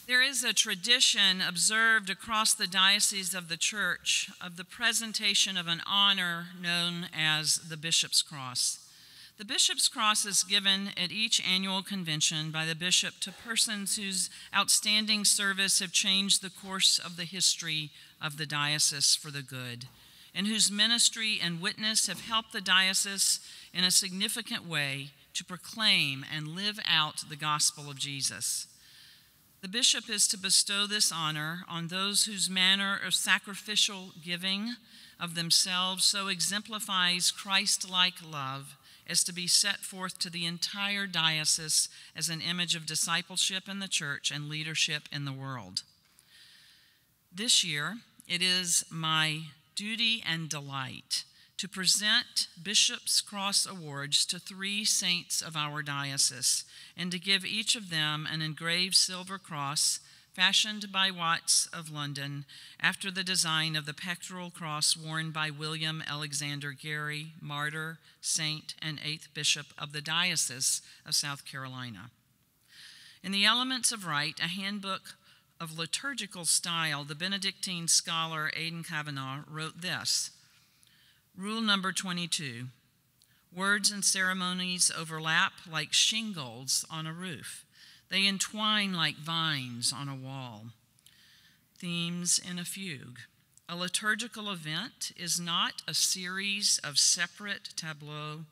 There is a tradition observed across the Diocese of the Church of the presentation of an honor known as the Bishop's Cross. The Bishop's Cross is given at each annual convention by the bishop to persons whose outstanding service have changed the course of the history of the diocese for the good, and whose ministry and witness have helped the diocese in a significant way to proclaim and live out the gospel of Jesus. The bishop is to bestow this honor on those whose manner of sacrificial giving of themselves so exemplifies Christ-like love as to be set forth to the entire diocese as an image of discipleship in the church and leadership in the world. This year, it is my duty and delight to present Bishop's Cross Awards to 3 saints of our diocese and to give each of them an engraved silver cross fashioned by Watts of London after the design of the pectoral cross worn by William Alexander Gary, martyr, saint, and 8th Bishop of the Diocese of South Carolina. In the Elements of Rite, a handbook of liturgical style, the Benedictine scholar Aidan Kavanagh wrote this: Rule number 22, words and ceremonies overlap like shingles on a roof. They entwine like vines on a wall. Themes in a fugue. A liturgical event is not a series of separate tableaux,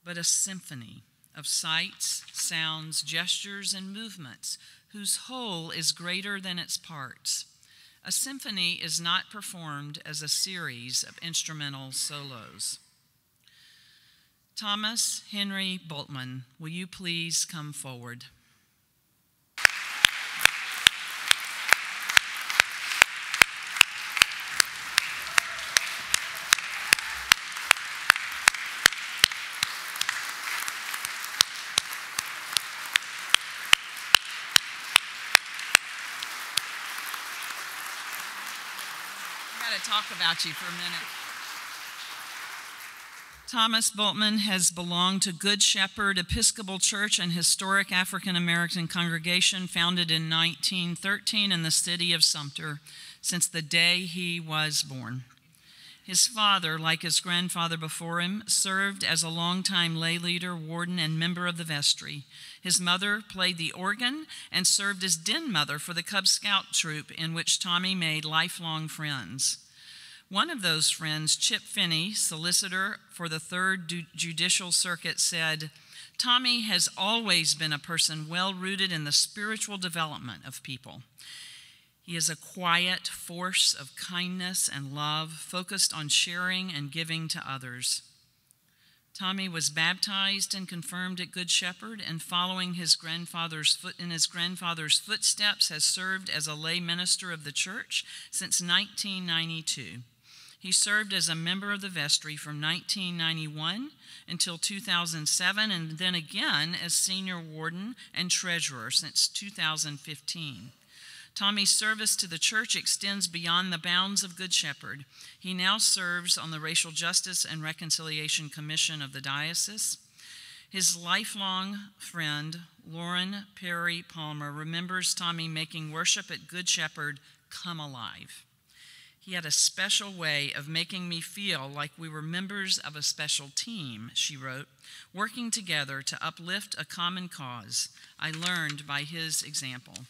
but a symphony of sights, sounds, gestures, and movements whose whole is greater than its parts. A symphony is not performed as a series of instrumental solos. Thomas Henry Bultman, will you please come forward? Talk about you for a minute. Thomas Bultman has belonged to Good Shepherd Episcopal Church, an historic African American congregation founded in 1913 in the city of Sumter since the day he was born. His father, like his grandfather before him, served as a longtime lay leader, warden, and member of the vestry. His mother played the organ and served as den mother for the Cub Scout troop in which Tommy made lifelong friends. One of those friends, Chip Finney, solicitor for the Third Judicial Circuit, said, "Tommy has always been a person well-rooted in the spiritual development of people. He is a quiet force of kindness and love, focused on sharing and giving to others." Tommy was baptized and confirmed at Good Shepherd, and following in his grandfather's footsteps, has served as a lay minister of the church since 1992. He served as a member of the vestry from 1991 until 2007, and then again as senior warden and treasurer since 2015. Tommy's service to the church extends beyond the bounds of Good Shepherd. He now serves on the Racial Justice and Reconciliation Commission of the Diocese. His lifelong friend, Lauren Perry Palmer, remembers Tommy making worship at Good Shepherd come alive. "He had a special way of making me feel like we were members of a special team," she wrote, "working together to uplift a common cause. I learned by his example."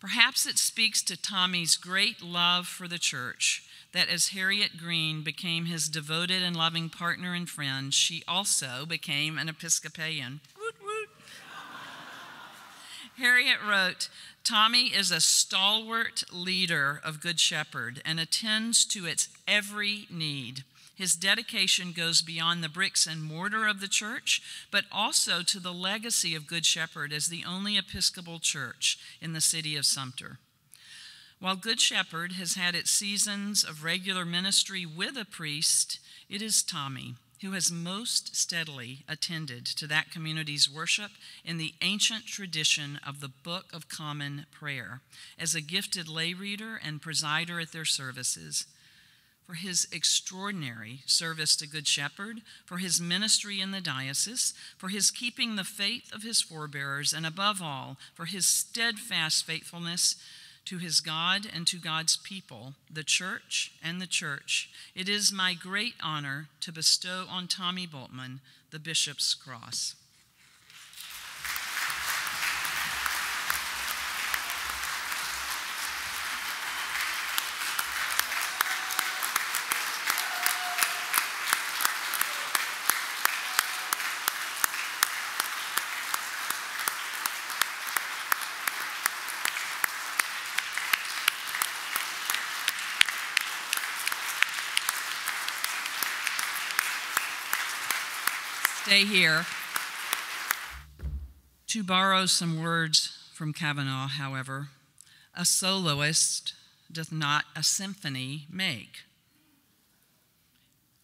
Perhaps it speaks to Tommy's great love for the church that as Harriet Green became his devoted and loving partner and friend, she also became an Episcopalian. Woot woot. Harriet wrote, "Tommy is a stalwart leader of Good Shepherd and attends to its every need. His dedication goes beyond the bricks and mortar of the church, but also to the legacy of Good Shepherd as the only Episcopal church in the city of Sumter. While Good Shepherd has had its seasons of regular ministry with a priest, it is Tommy who has most steadily attended to that community's worship in the ancient tradition of the Book of Common Prayer as a gifted lay reader and presider at their services. For for his extraordinary service to Good Shepherd, for his ministry in the diocese, for his keeping the faith of his forebearers, and above all, for his steadfast faithfulness to his God and to God's people, the church and the church. It is my great honor to bestow on Tommy Bultman the Bishop's Cross. Stay here. To borrow some words from Kavanaugh, however, a soloist doth not a symphony make.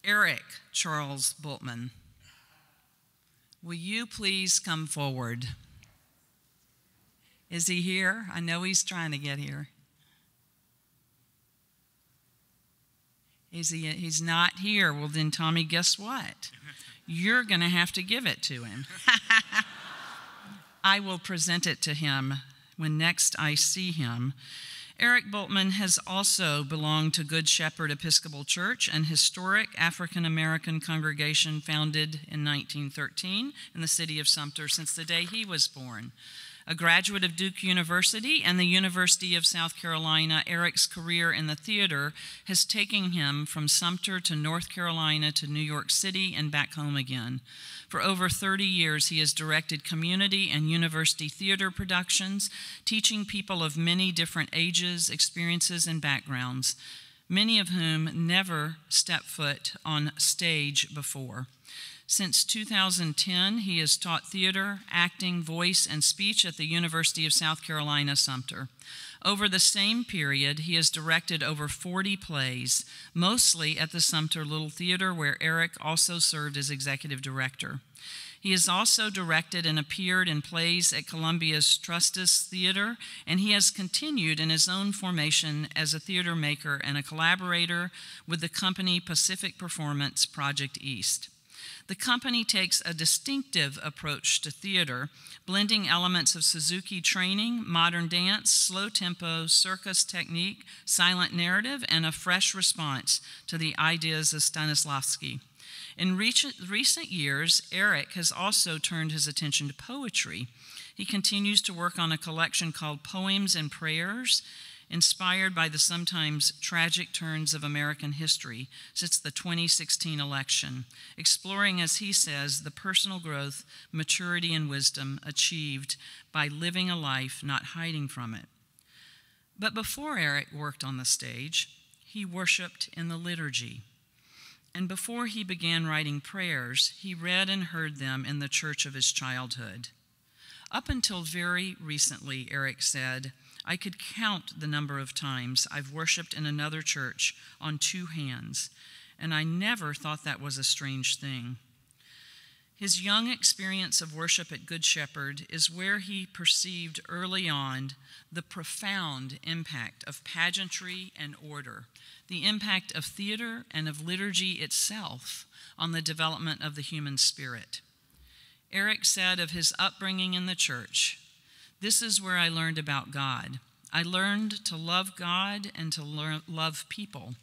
Eric Charles Bultman, will you please come forward? Is he here? I know he's trying to get here. He's not here. Well, then, Tommy, guess what? You're going to have to give it to him. I will present it to him when next I see him. Eric Bultman has also belonged to Good Shepherd Episcopal Church, an historic African-American congregation founded in 1913 in the city of Sumter since the day he was born. A graduate of Duke University and the University of South Carolina, Eric's career in the theater has taken him from Sumter to North Carolina to New York City and back home again. For over 30 years, he has directed community and university theater productions, teaching people of many different ages, experiences, and backgrounds, many of whom never stepped foot on stage before. Since 2010, he has taught theater, acting, voice, and speech at the University of South Carolina, Sumter. Over the same period, he has directed over 40 plays, mostly at the Sumter Little Theater, where Eric also served as executive director. He has also directed and appeared in plays at Columbia's Trustus Theater, and he has continued in his own formation as a theater maker and a collaborator with the company Pacific Performance Project East. The company takes a distinctive approach to theater, blending elements of Suzuki training, modern dance, slow tempo, circus technique, silent narrative, and a fresh response to the ideas of Stanislavski. In recent years, Eric has also turned his attention to poetry. He continues to work on a collection called Poems and Prayers, inspired by the sometimes tragic turns of American history since the 2016 election, exploring, as he says, the personal growth, maturity, and wisdom achieved by living a life, not hiding from it. But before Eric worked on the stage, he worshiped in the liturgy. And before he began writing prayers, he read and heard them in the church of his childhood. Up until very recently, Eric said, I could count the number of times I've worshiped in another church on two hands, and I never thought that was a strange thing. His young experience of worship at Good Shepherd is where he perceived early on the profound impact of pageantry and order, the impact of theater and of liturgy itself on the development of the human spirit. Eric said of his upbringing in the church, "This is where I learned about God. I learned to love God and to love people.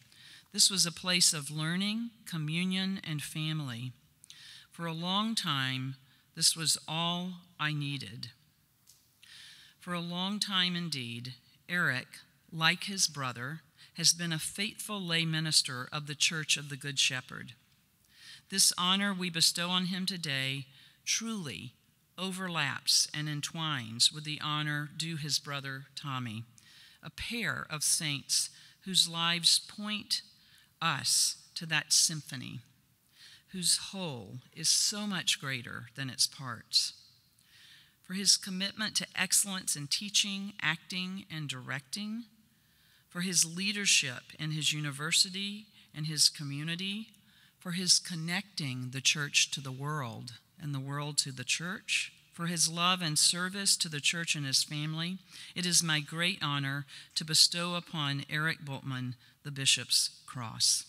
This was a place of learning, communion, and family. For a long time, this was all I needed." For a long time indeed, Eric, like his brother, has been a faithful lay minister of the Church of the Good Shepherd. This honor we bestow on him today truly overlaps and entwines with the honor due his brother Tommy, a pair of saints whose lives point us to that symphony, whose whole is so much greater than its parts. For his commitment to excellence in teaching, acting, and directing, for his leadership in his university and his community, for his connecting the church to the world and the world to the church, for his love and service to the church and his family, it is my great honor to bestow upon Eric Bultman the Bishop's Cross.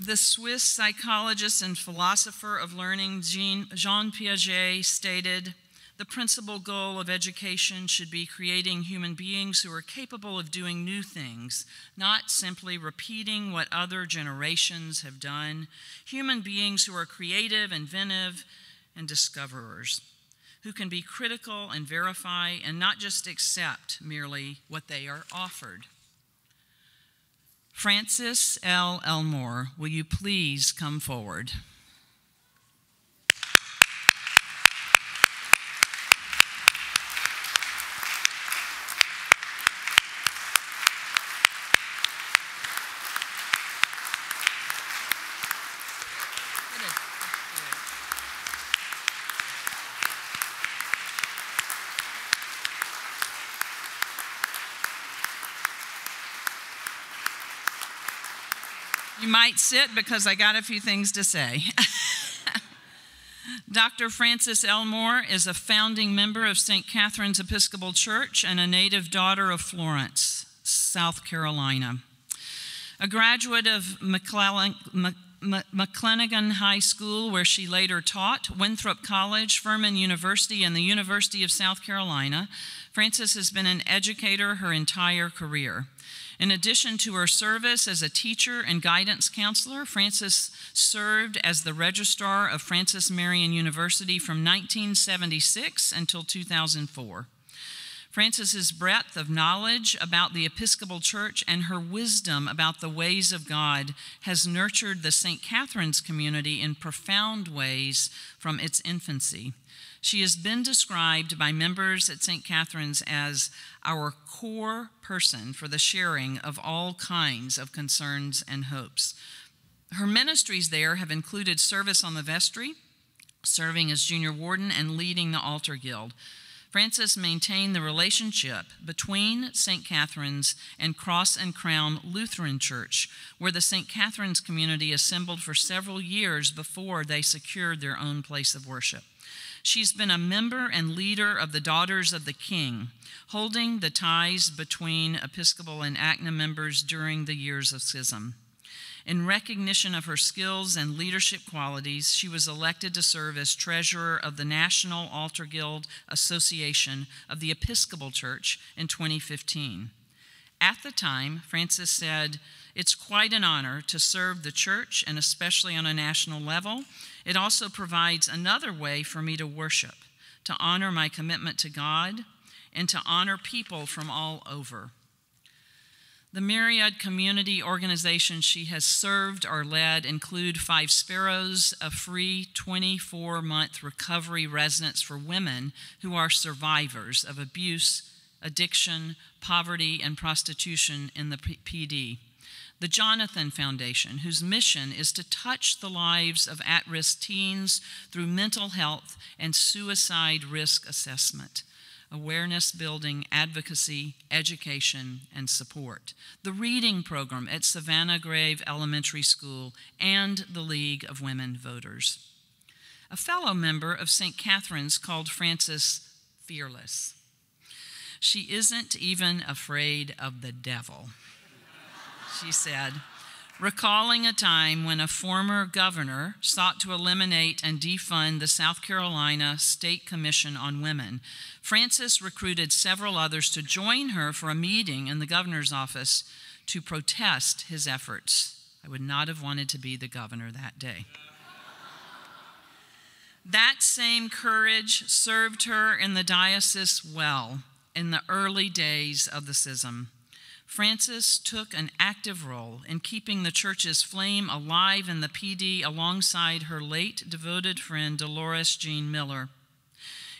the Swiss psychologist and philosopher of learning Jean Piaget stated, "The principal goal of education should be creating human beings who are capable of doing new things, not simply repeating what other generations have done, human beings who are creative, inventive, and discoverers, who can be critical and verify and not just accept merely what they are offered." Francis L. Elmore, will you please come forward? You might sit because I got a few things to say. Dr. Francis Elmore is a founding member of St. Catherine's Episcopal Church and a native daughter of Florence, South Carolina. A graduate of McClanagan High School, where she later taught, Winthrop College, Furman University, and the University of South Carolina, Francis has been an educator her entire career. In addition to her service as a teacher and guidance counselor, Francis served as the registrar of Francis Marian University from 1976 until 2004. Francis's breadth of knowledge about the Episcopal Church and her wisdom about the ways of God has nurtured the St. Catherine's community in profound ways from its infancy. She has been described by members at St. Catherine's as our core person for the sharing of all kinds of concerns and hopes. Her ministries there have included service on the vestry, serving as junior warden, and leading the altar guild. Francis maintained the relationship between St. Catherine's and Cross and Crown Lutheran Church, where the St. Catherine's community assembled for several years before they secured their own place of worship. She's been a member and leader of the Daughters of the King, holding the ties between Episcopal and ACNA members during the years of schism. In recognition of her skills and leadership qualities, she was elected to serve as treasurer of the National Altar Guild Association of the Episcopal Church in 2015. At the time, Francis said, "It's quite an honor to serve the church, and especially on a national level. It also provides another way for me to worship, to honor my commitment to God, and to honor people from all over." The myriad community organizations she has served or led include Five Sparrows, a free 24-month recovery residence for women who are survivors of abuse, addiction, poverty, and prostitution in the PD. The Jonathan Foundation, whose mission is to touch the lives of at-risk teens through mental health and suicide risk assessment, awareness building, advocacy, education, and support. The reading program at Savannah Grave Elementary School, and the League of Women Voters. A fellow member of St. Catherine's called Francis fearless. She isn't even afraid of the devil, she said, recalling a time when a former governor sought to eliminate and defund the South Carolina State Commission on Women. Francis recruited several others to join her for a meeting in the governor's office to protest his efforts. I would not have wanted to be the governor that day. That same courage served her in the diocese well in the early days of the schism. Francis took an active role in keeping the church's flame alive in the PD alongside her late devoted friend Dolores Jean Miller.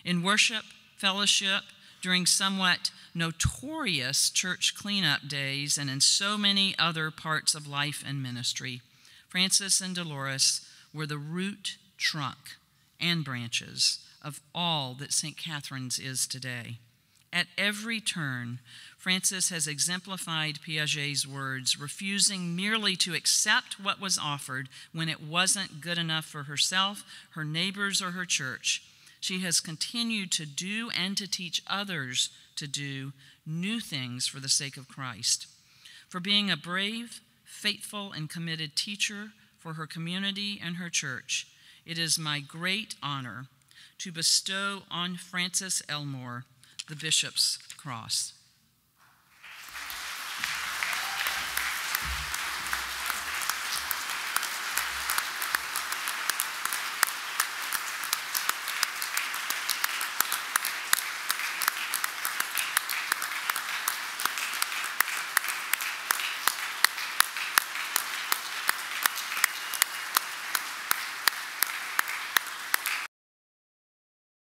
In worship, fellowship, during somewhat notorious church cleanup days, and in so many other parts of life and ministry, Francis and Dolores were the root, trunk, and branches of all that St. Catherine's is today. At every turn, Francis has exemplified Piaget's words, refusing merely to accept what was offered when it wasn't good enough for herself, her neighbors, or her church. She has continued to do and to teach others to do new things for the sake of Christ. For being a brave, faithful, and committed teacher, for her community and her church, it is my great honor to bestow on Frances Elmore the Bishop's Cross.